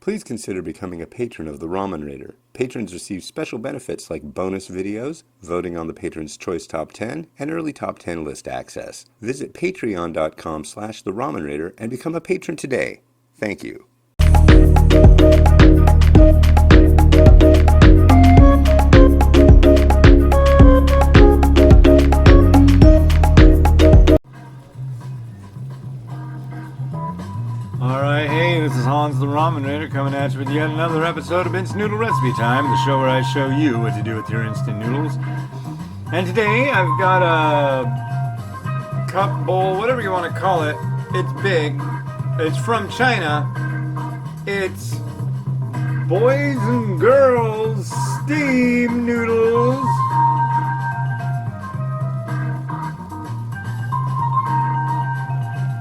Please consider becoming a patron of the Ramen Raider. Patrons receive special benefits like bonus videos, voting on the Patron's Choice Top 10, and early Top 10 list access. Visit patreon.com/the Ramen Raider and become a patron today. Thank you. Alright, hey, this is Hans the Ramen Raider coming at you with yet another episode of It's Noodle Recipe Time, the show where I show you what to do with your instant noodles. And today I've got a cup, bowl, whatever you want to call it. It's big. It's from China. It's boys and girls steam noodles.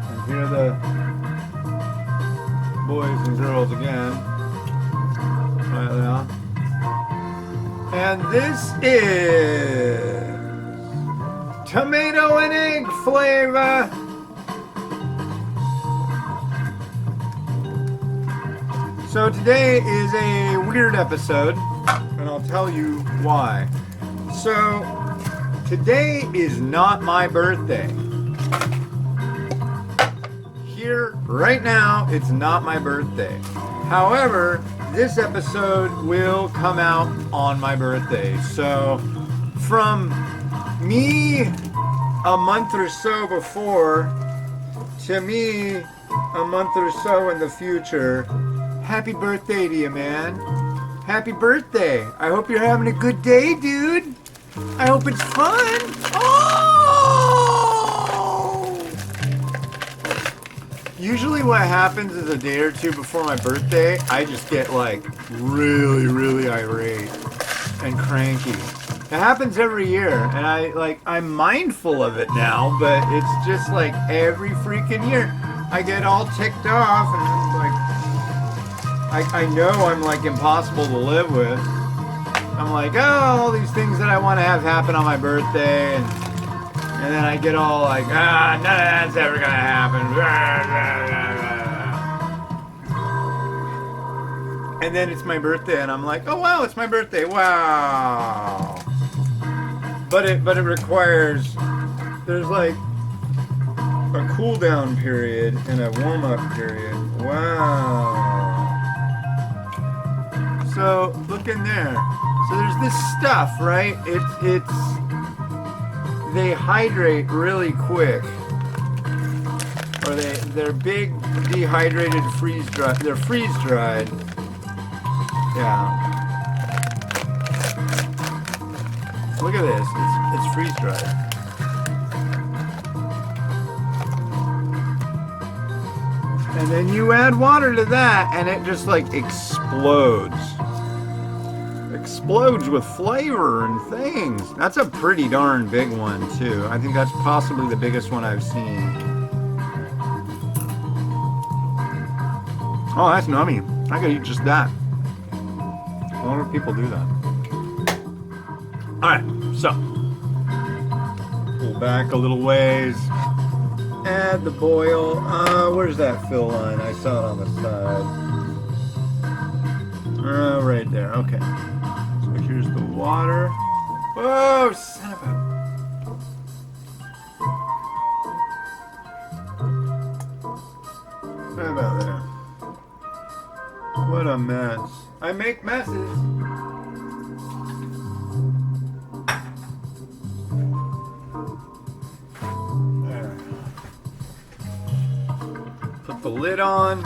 And here are the boys and girls again. Right now. And this is tomato and egg flavor. So today is a weird episode, and I'll tell you why. So today is not my birthday. Here, right now, it's not my birthday. However, this episode will come out on my birthday. So, from me a month or so before to me a month or so in the future, happy birthday to you, man. Happy birthday. I hope you're having a good day, dude. I hope it's fun. Oh! Usually what happens is a day or two before my birthday, I just get like really irate and cranky. It happens every year, and I'm mindful of it now, but it's just like every freaking year. I get all ticked off, and like, I know I'm like impossible to live with. I'm like, oh, all these things that I want to have happen on my birthday, and then I get all like, none of that's ever gonna happen. And then it's my birthday, and I'm like, oh wow, it's my birthday, wow. But it requires, there's like a cool down period and a warm up period. Wow. So look in there. So there's this stuff, right? It's they hydrate really quick, or they're big dehydrated freeze dried. They're freeze dried. Yeah. Look at this. It's freeze dried. And then you add water to that, and it just like explodes. Explodes with flavor and things. That's a pretty darn big one too. I think that's possibly the biggest one I've seen. Oh, that's nummy. I could eat just that. I wonder if people do that. Alright, so pull back a little ways. Add the boil. Where's that fill line? I saw it on the side. Right there. Okay. So here's the water. Whoa, son of a... How about that? What a mess. I make messes. There. Put the lid on.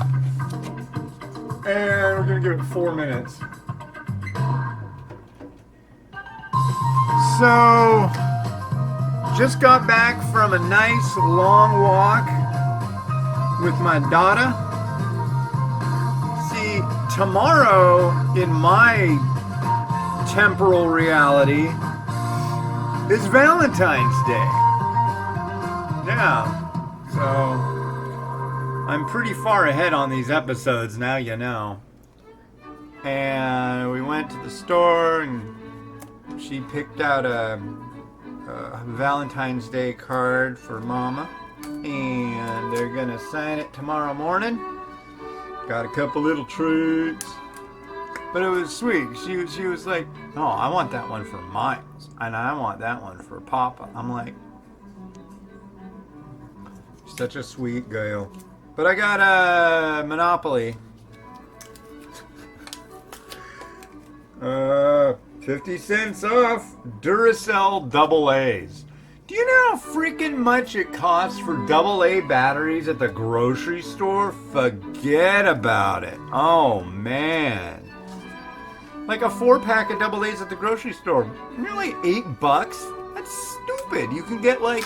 And we're gonna give it 4 minutes. So, just got back from a nice long walk with my daughter. See, tomorrow in my temporal reality is Valentine's Day. Yeah, so I'm pretty far ahead on these episodes now, you know. And we went to the store and she picked out a Valentine's Day card for Mama, and they're gonna sign it tomorrow morning. Got a couple little treats. But it was sweet. She was like, "Oh, I want that one for Miles, and I want that one for Papa." I'm like, such a sweet girl. But I got a Monopoly. 50 cents off Duracell double A's. Do you know how freaking much it costs for double A batteries at the grocery store? Forget about it. Oh, man. Like a 4-pack of double A's at the grocery store. Nearly $8? That's stupid. You can get like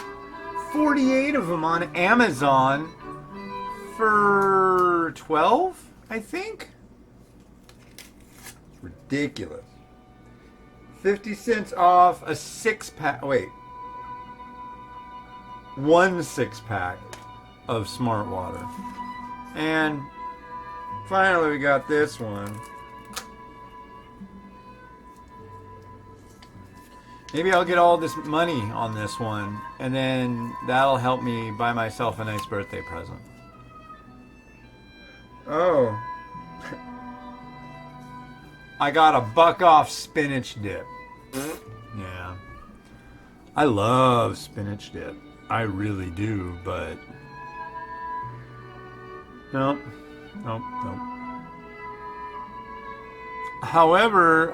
48 of them on Amazon for 12, I think. It's ridiculous. 50 cents off a 6-pack. Wait. 1 6-pack of Smart Water. And finally we got this one. Maybe I'll get all this money on this one, and then that'll help me buy myself a nice birthday present. Oh. I got a buck off spinach dip. Yeah. I love spinach dip. I really do, but... Nope. However,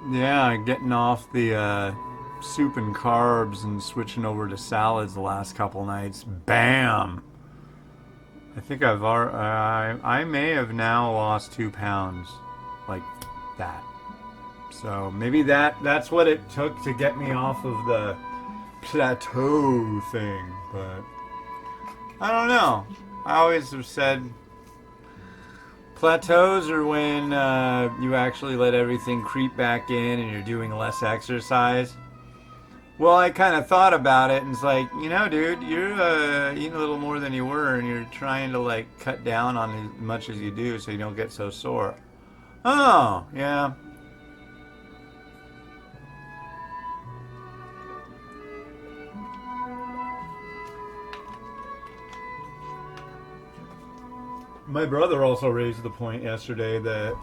yeah, getting off the soup and carbs and switching over to salads the last couple nights. Bam! I think I may have now lost 2 pounds like that. So maybe that's what it took to get me off of the plateau thing. But I don't know. I always have said plateaus are when you actually let everything creep back in and you're doing less exercise. Well, I kind of thought about it and it's like, you know, dude, you're eating a little more than you were and you're trying to like cut down on as much as you do so you don't get so sore. Oh, yeah. My brother also raised the point yesterday that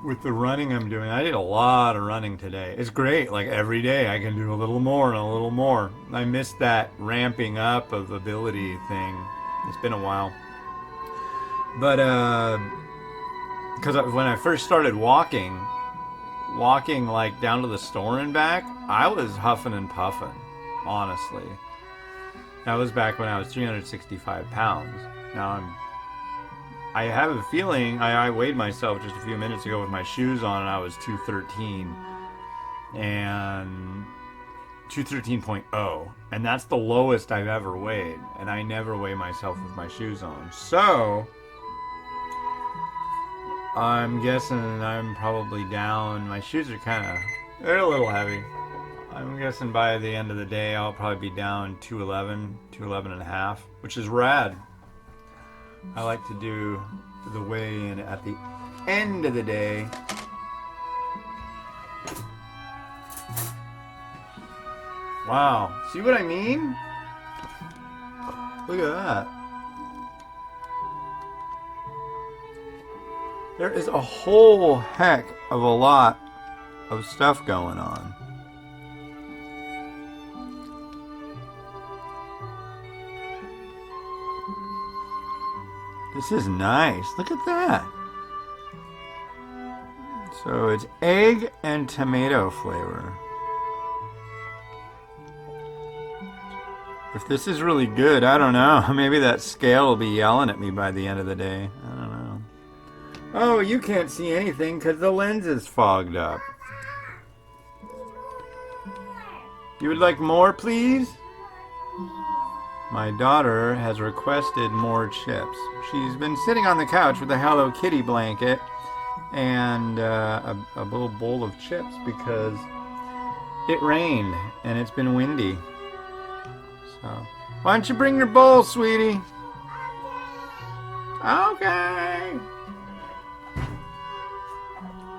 with the running I'm doing, I did a lot of running today. It's great. Like every day I can do a little more and a little more. I missed that ramping up of ability thing. It's been a while. But, because when I first started walking like down to the store and back, I was huffing and puffing, honestly. That was back when I was 365 pounds. Now I have a feeling, I weighed myself just a few minutes ago with my shoes on and I was 213 and 213.0, and that's the lowest I've ever weighed, and I never weigh myself with my shoes on. So I'm guessing I'm probably down. My shoes are they're a little heavy. I'm guessing by the end of the day I'll probably be down 211 and a half, which is rad. I like to do the weigh-in at the end of the day. Wow. See what I mean? Look at that. There is a whole heck of a lot of stuff going on. This is nice. Look at that. So it's egg and tomato flavor. If this is really good, I don't know. Maybe that scale will be yelling at me by the end of the day. I don't know. Oh, you can't see anything because the lens is fogged up. You would like more, please? My daughter has requested more chips. She's been sitting on the couch with a Hello Kitty blanket and a little bowl of chips because it rained and it's been windy. So, why don't you bring your bowl, sweetie? Okay.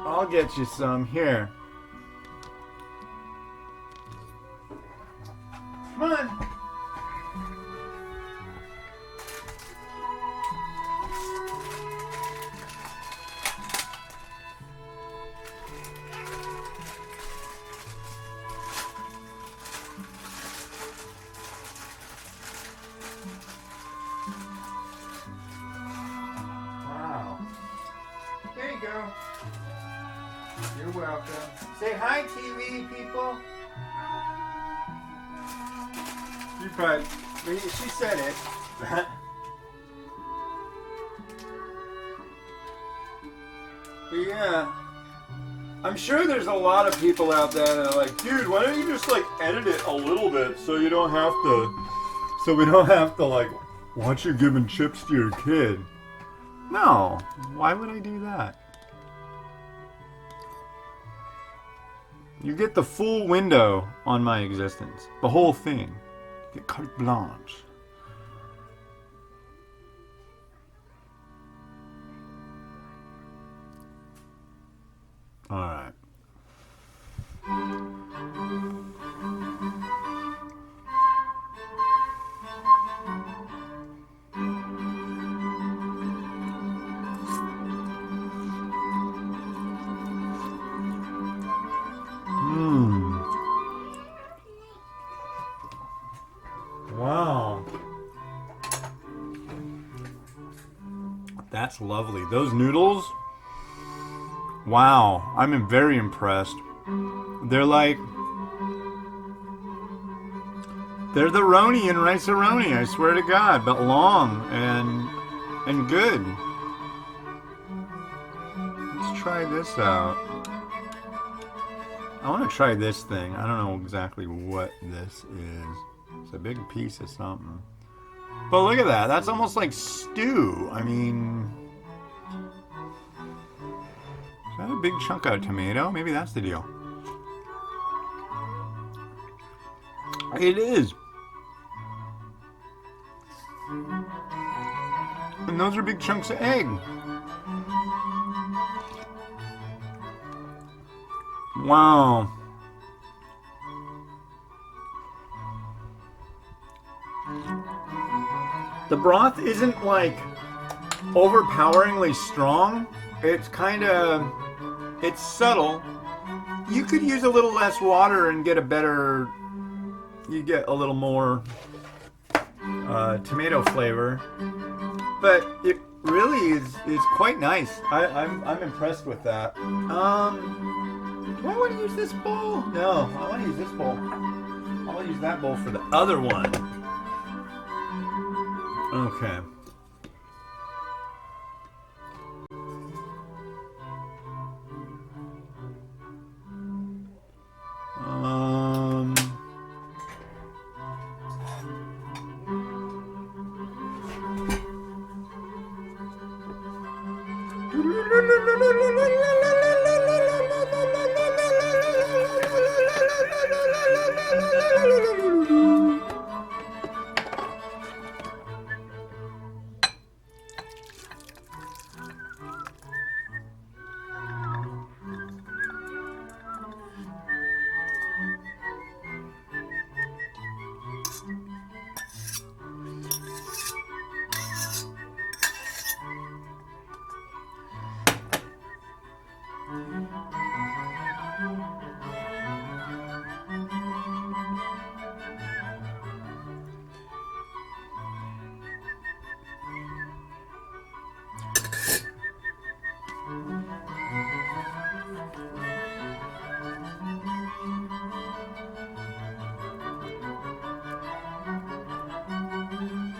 I'll get you some. Here. Come on. You're welcome. Say hi, TV people. You probably, she said it. But yeah, I'm sure there's a lot of people out there that are like, dude, why don't you just like edit it a little bit so you don't have to, so we don't have to like watch you giving chips to your kid. No, why would I do that? You get the full window on my existence. The whole thing. You get carte blanche. Alright. Wow. That's lovely. Those noodles, wow, I'm very impressed. They're like, they're the roni and rice-a-roni, I swear to God, but long and good. Let's try this out. I want to try this thing. I don't know exactly what this is. It's a big piece of something. But look at that. That's almost like stew. I mean, is that a big chunk of tomato? Maybe that's the deal. It is. And those are big chunks of egg. Wow. The broth isn't like overpoweringly strong. It's kind of, it's subtle. You could use a little less water and get a better, you get a little more tomato flavor. But it really is quite nice. I'm impressed with that. Do I want to use this bowl? No, I want to use this bowl. I want to use that bowl for the other one. Okay.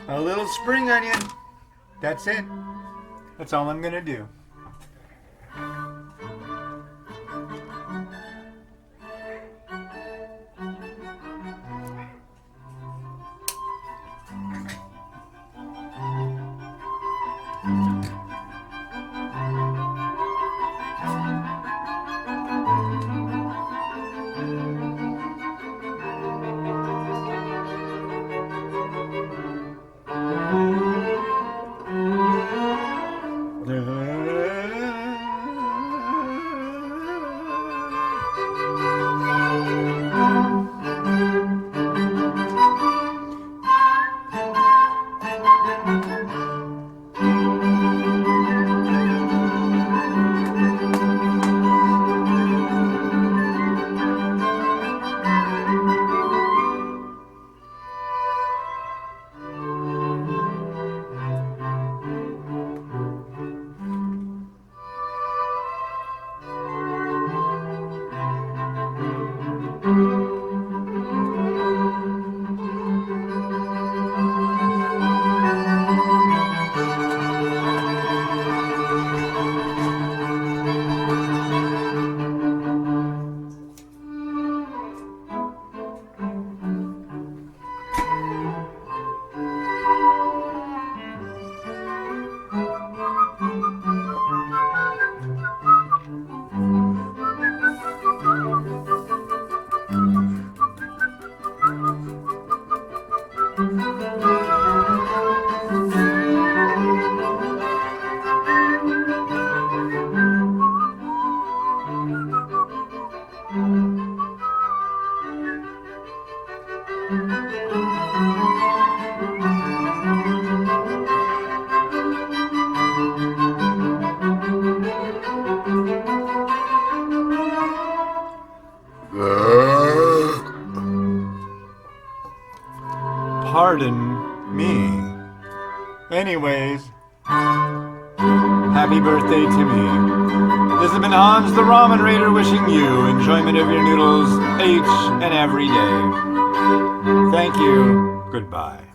A little spring onion. That's it. That's all I'm gonna do. pardon me. Anyways, happy birthday to me. This has been Hans the Ramen Raider wishing you enjoyment of your noodles each and every day. Thank you. Goodbye.